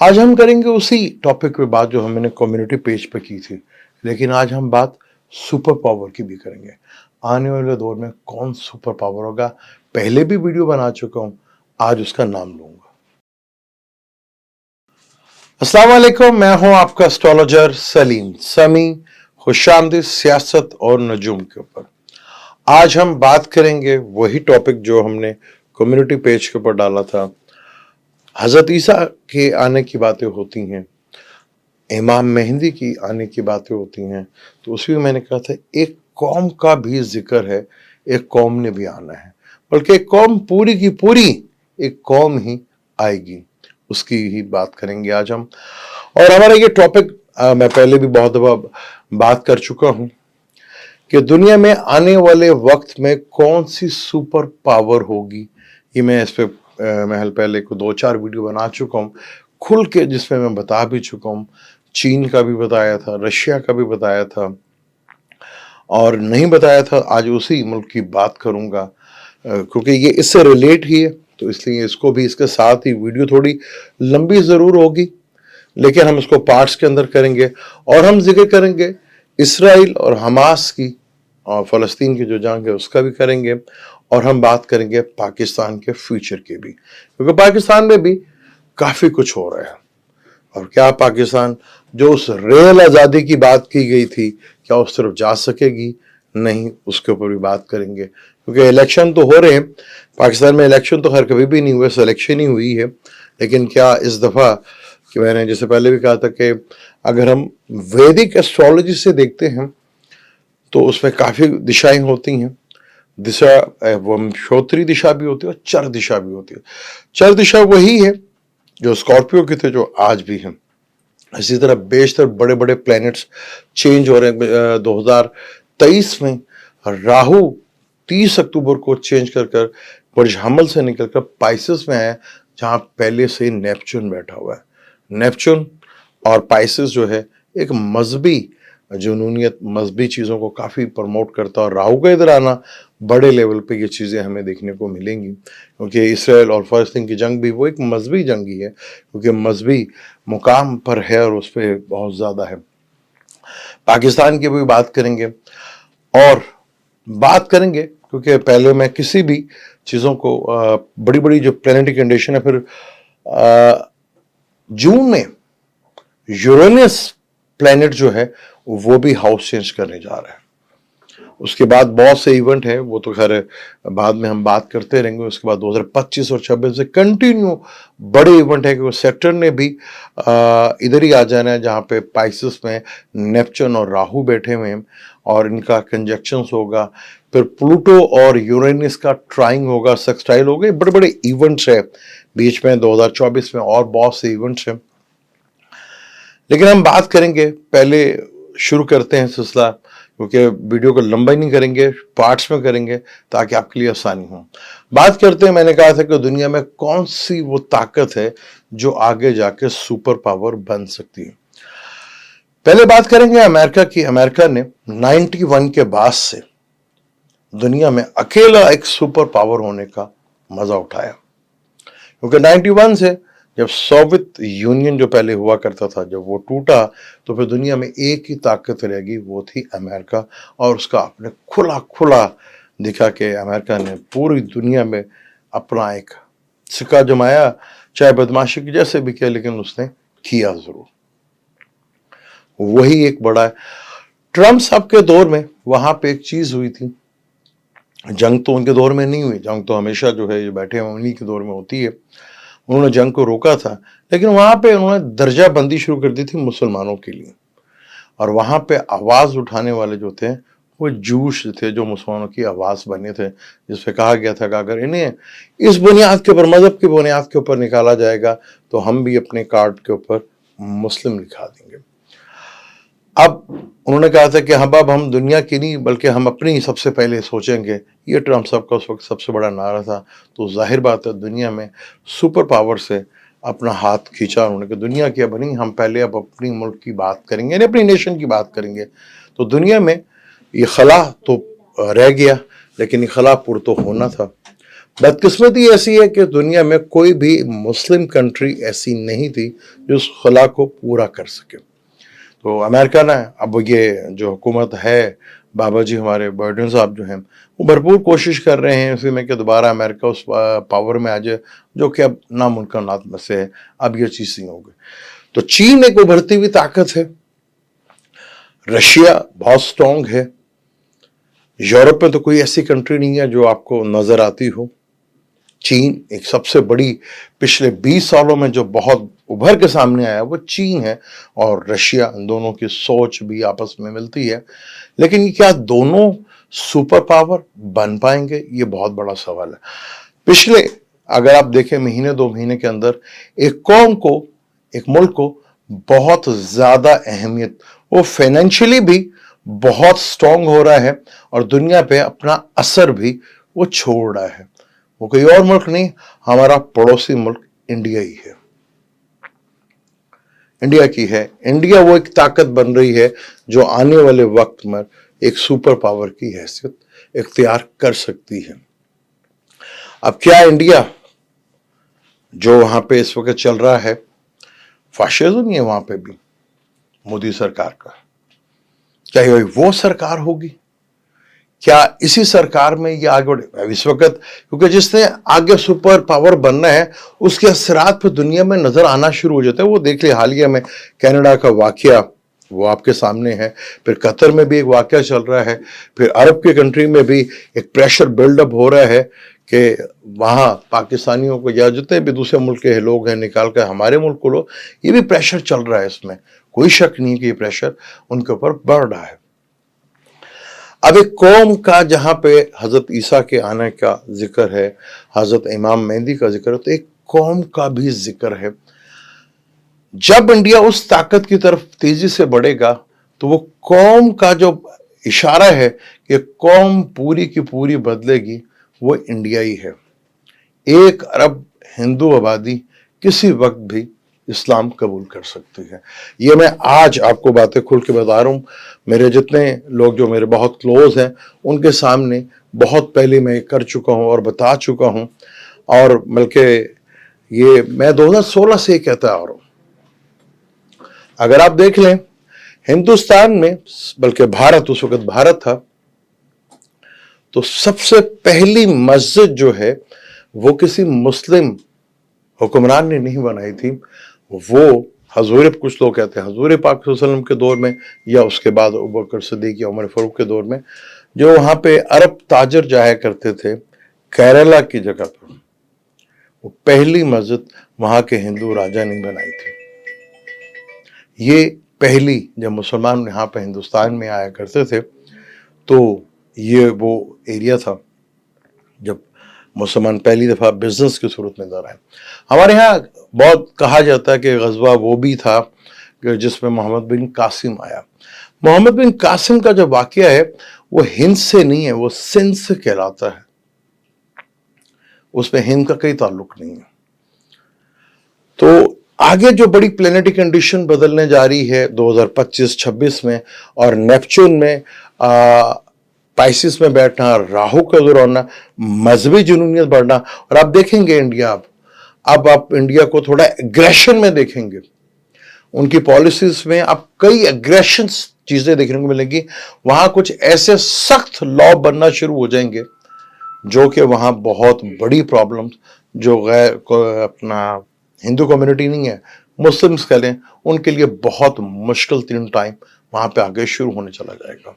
आज हम करेंगे उसी टॉपिक पे बात जो हमने कम्युनिटी पेज पे की थी, लेकिन आज हम बात सुपर पावर की भी करेंगे। आने वाले दौर में कौन सुपर पावर होगा, पहले भी वीडियो बना चुका हूं, आज उसका नाम लूंगा। अस्सलाम वालेकुम, मैं हूं आपका एस्ट्रोलॉजर सलीम समी। खुशामदीद सियासत और नजूम के ऊपर। आज हम बात करेंगे वही टॉपिक जो हमने कम्युनिटी पेज के ऊपर डाला था। हजरत ईसा के आने की बातें होती हैं, इमाम मेहंदी की आने की बातें होती हैं, तो उसी में मैंने कहा था एक कौम का भी जिक्र है, एक कौम ने भी आना है, बल्कि एक कौम पूरी की पूरी एक कौम ही आएगी, उसकी ही बात करेंगे आज हम। और हमारा ये टॉपिक मैं पहले भी बहुत दफा बात कर चुका हूं कि दुनिया में आने वाले वक्त में कौन सी सुपर पावर होगी। ये मैं इस पे महल पहले को 2-4 वीडियो बना चुका हूँ खुल के, जिसमें मैं बता भी चुका हूँ। चीन का भी बताया था, रशिया का भी बताया था, और नहीं बताया था आज उसी मुल्क की बात करूंगा, क्योंकि ये इससे रिलेट ही है, तो इसलिए इसको भी इसके साथ ही वीडियो थोड़ी लंबी ज़रूर होगी, लेकिन हम इसको पार्ट्स के अंदर करेंगे। और हम जिक्र करेंगे इसराइल और हमास की और फ़लस्तीन की जो जंग है उसका भी करेंगे, और हम बात करेंगे पाकिस्तान के फ्यूचर की भी, क्योंकि पाकिस्तान में भी काफ़ी कुछ हो रहा है। और क्या पाकिस्तान जो उस रियल आज़ादी की बात की गई थी, क्या उस तरफ जा सकेगी? नहीं, उसके ऊपर भी बात करेंगे, क्योंकि इलेक्शन तो हो रहे हैं पाकिस्तान में। इलेक्शन तो खैर कभी भी नहीं हुए, सिलेक्शन ही हुई है, लेकिन क्या इस दफ़ा, कि मैंने जैसे पहले भी कहा था कि अगर हम वैदिक एस्ट्रोलॉजी से देखते हैं तो उसमें काफ़ी दिशाएं होती हैं। दिशा वंशोत्तरी दिशा भी होती है और चर दिशा भी होती है। चर दिशा वही है जो स्कॉर्पियो के थे, जो आज भी हैं। इसी तरह बेशतर बड़े बड़े प्लैनेट्स चेंज हो रहे हैं। 2023 में राहु 30 अक्टूबर को चेंज कर कर बुर्ज हमल से निकलकर पाइसेस में आया, जहां पहले से नेपच्यून बैठा हुआ है। नेपच्यून और पाइसेस जो है एक मजहबी जुनूनियत, मजहबी चीज़ों को काफ़ी प्रमोट करता है, और राहु का इधर आना बड़े लेवल पे ये चीज़ें हमें देखने को मिलेंगी, क्योंकि इसराइल और फ़लस्तीन की जंग भी वो एक मजहबी जंग ही है, क्योंकि मजहबी मुकाम पर है और उस पर बहुत ज़्यादा है। पाकिस्तान की भी बात करेंगे, और बात करेंगे क्योंकि पहले मैं किसी भी चीज़ों को बड़ी बड़ी जो प्लैनेटरी कंडीशन है, फिर जून में यूरेनस प्लैनेट जो है वो भी हाउस चेंज करने जा रहा है। उसके बाद बहुत से इवेंट है, वो तो खैर बाद में हम बात करते रहेंगे। उसके बाद 2025 और 26 से कंटिन्यू बड़े इवेंट है, क्योंकि सेक्टर्न ने भी इधर ही आ जाना है, जहाँ पे पाइसेस में नेपच्यून और राहु बैठे हुए हैं, और इनका कंजक्शंस होगा। फिर प्लूटो और यूरेनस का ट्राइंग होगा, सेक्सटाइल होगा। बड़े बड़े इवेंट्स है बीच में 2024 में, और बहुत से इवेंट्स हैं। लेकिन हम बात करेंगे, पहले शुरू करते हैं सिलसिला, क्योंकि वीडियो को लंबा ही नहीं करेंगे, पार्ट्स में करेंगे ताकि आपके लिए आसानी हो। बात करते हैं, मैंने कहा था कि दुनिया में कौन सी वो ताकत है जो आगे जाके सुपर पावर बन सकती है। पहले बात करेंगे अमेरिका की। अमेरिका ने 91 के बाद से दुनिया में अकेला एक सुपर पावर होने का मजा उठाया, क्योंकि 91 से जब सोवियत यूनियन जो पहले हुआ करता था, जब वो टूटा, तो फिर दुनिया में एक ही ताकत रहेगी, वो थी अमेरिका। और उसका आपने खुला खुला दिखा कि अमेरिका ने पूरी दुनिया में अपना एक सिक्का जमाया, चाहे बदमाशी की जैसे भी किया, लेकिन उसने किया जरूर। वही एक बड़ा है। ट्रम्प साहब के दौर में वहां पे एक चीज हुई थी, जंग तो उनके दौर में नहीं हुई, जंग तो हमेशा जो है, जो बैठे हैं उन्हीं के दौर में होती है। उन्होंने जंग को रोका था, लेकिन वहां पे उन्होंने दर्जा बंदी शुरू कर दी थी मुसलमानों के लिए, और वहां पे आवाज उठाने वाले जो थे वो जूश थे, जो मुसलमानों की आवाज बने थे, जिसपे कहा गया था कि अगर इन्हें इस बुनियाद के ऊपर, मजहब की बुनियाद के ऊपर निकाला जाएगा, तो हम भी अपने कार्ड के ऊपर मुस्लिम लिखा देंगे। अब उन्होंने कहा था कि अब हम दुनिया की नहीं, बल्कि हम अपनी सबसे पहले सोचेंगे। ये ट्रम्प साहब का उस वक्त सबसे बड़ा नारा था। तो जाहिर बात है, दुनिया में सुपर पावर से अपना हाथ खींचा उन्होंने कि दुनिया की अब नहीं, हम पहले अब अपनी मुल्क की बात करेंगे, यानी अपनी नेशन की बात करेंगे। तो दुनिया में ये खला तो रह गया, लेकिन ये खला पुर तो होना था। बदकिस्मती ऐसी है कि दुनिया में कोई भी मुस्लिम कंट्री ऐसी नहीं थी जो उस खुला को पूरा कर सके। तो अमेरिका ने अब ये जो हुकूमत है, बाबा जी हमारे बाइडेन साहब जो हैं, वो भरपूर कोशिश कर रहे हैं इसी में कि दोबारा अमेरिका उस पावर में आ जाए, जो कि अब नामुमकिनात में से है। अब ये चीज़ नहीं होगी। तो चीन एक उभरती हुई ताकत है, रशिया बहुत स्ट्रांग है, यूरोप में तो कोई ऐसी कंट्री नहीं है जो आपको नजर आती हो। चीन एक सबसे बड़ी, पिछले 20 सालों में जो बहुत उभर के सामने आया वो चीन है, और रशिया। इन दोनों की सोच भी आपस में मिलती है, लेकिन क्या दोनों सुपर पावर बन पाएंगे, ये बहुत बड़ा सवाल है। पिछले अगर आप देखें महीने 2 महीने के अंदर एक कौम को, एक मुल्क को बहुत ज्यादा अहमियत, वो फाइनेंशियली भी बहुत स्ट्रांग हो रहा है और दुनिया पे अपना असर भी वो छोड़ रहा है। वो कोई और मुल्क नहीं, हमारा पड़ोसी मुल्क इंडिया ही है, इंडिया की है। इंडिया वो एक ताकत बन रही है जो आने वाले वक्त में एक सुपर पावर की हैसियत इख्तियार कर सकती है। अब क्या इंडिया जो वहां पे इस वक्त चल रहा है, फाशिज्म है वहां पे भी मोदी सरकार का, क्या ये वो सरकार होगी? क्या इसी सरकार में ये आगे बढ़े इस वक्त? क्योंकि जिसने आगे सुपर पावर बनना है उसके असरात पे दुनिया में नजर आना शुरू हो जाते हैं। वो देख लिया हालिया में कनाडा का वाकया, वो आपके सामने है। फिर कतर में भी एक वाकया चल रहा है, फिर अरब के कंट्री में भी एक प्रेशर बिल्डअप हो रहा है कि वहाँ पाकिस्तानियों को या जितने भी दूसरे मुल्क के लोग हैं निकाल कर हमारे मुल्क को लो। ये भी प्रेशर चल रहा है, इसमें कोई शक नहीं कि ये प्रेशर उनके ऊपर बढ़ रहा है। अब एक कौम का जहां पे हजरत ईसा के आने का जिक्र है, हजरत इमाम मेहदी का जिक्र है, तो एक कौम का भी जिक्र है। जब इंडिया उस ताकत की तरफ तेजी से बढ़ेगा तो वो कौम का जो इशारा है कि कौम पूरी की पूरी बदलेगी, वो इंडिया ही है। 1 अरब हिंदू आबादी किसी वक्त भी इस्लाम कबूल कर सकती है। ये मैं आज आपको बातें खुल के बता रहा हूँ। मेरे जितने लोग जो मेरे बहुत क्लोज हैं उनके सामने बहुत पहले मैं कर चुका हूँ और बता चुका हूँ, और बल्कि ये मैं 2016 से कहता आ रहा हूँ। अगर आप देख लें हिंदुस्तान में, बल्कि भारत, उस वक्त भारत था, तो सबसे पहली मस्जिद जो है वो किसी मुस्लिम हुक्मरान ने नहीं बनाई थी। वो हजूर, कुछ लोग कहते हैं हजूर पाक सल्लल्लाहु अलैहि वसल्लम के दौर में या उसके बाद अबू बकर सिद्दीक या उमर फारूक के दौर में, जो वहाँ पे अरब ताजर जाया करते थे केरला की जगह पर, वो पहली मस्जिद वहाँ के हिंदू राजा ने बनाई थी। ये पहली, जब मुसलमान यहाँ पे हिंदुस्तान में आया करते थे तो ये वो एरिया था जब मुसलमान पहली दफ़ा बिजनेस की सूरत में नजर आए। हमारे यहाँ बहुत कहा जाता है कि गजवा वो भी था कि जिसमें मोहम्मद बिन कासिम आया। मोहम्मद बिन कासिम का जो वाकया है वो हिंद से नहीं है, वो सिंध से कहलाता है, उसमें हिंद का कोई ताल्लुक नहीं है। तो आगे जो बड़ी प्लेनेटरी कंडीशन बदलने जा रही है 2025-26 में, और नेपच्यून में पाइसिस में बैठना, राहु का दौराना, मजहबी जुनूनियत बढ़ना, और आप देखेंगे इंडिया अब आप इंडिया को थोड़ा एग्रेशन में देखेंगे। उनकी पॉलिसीज में आप कई एग्रेशन चीजें देखने को मिलेंगी। वहां कुछ ऐसे सख्त लॉ बनना शुरू हो जाएंगे जो कि वहां बहुत बड़ी प्रॉब्लम्स, जो गैर अपना हिंदू कम्युनिटी नहीं है, मुस्लिम्स कह लें, उनके लिए बहुत मुश्किल तीन टाइम वहां पे आगे शुरू होने चला जाएगा।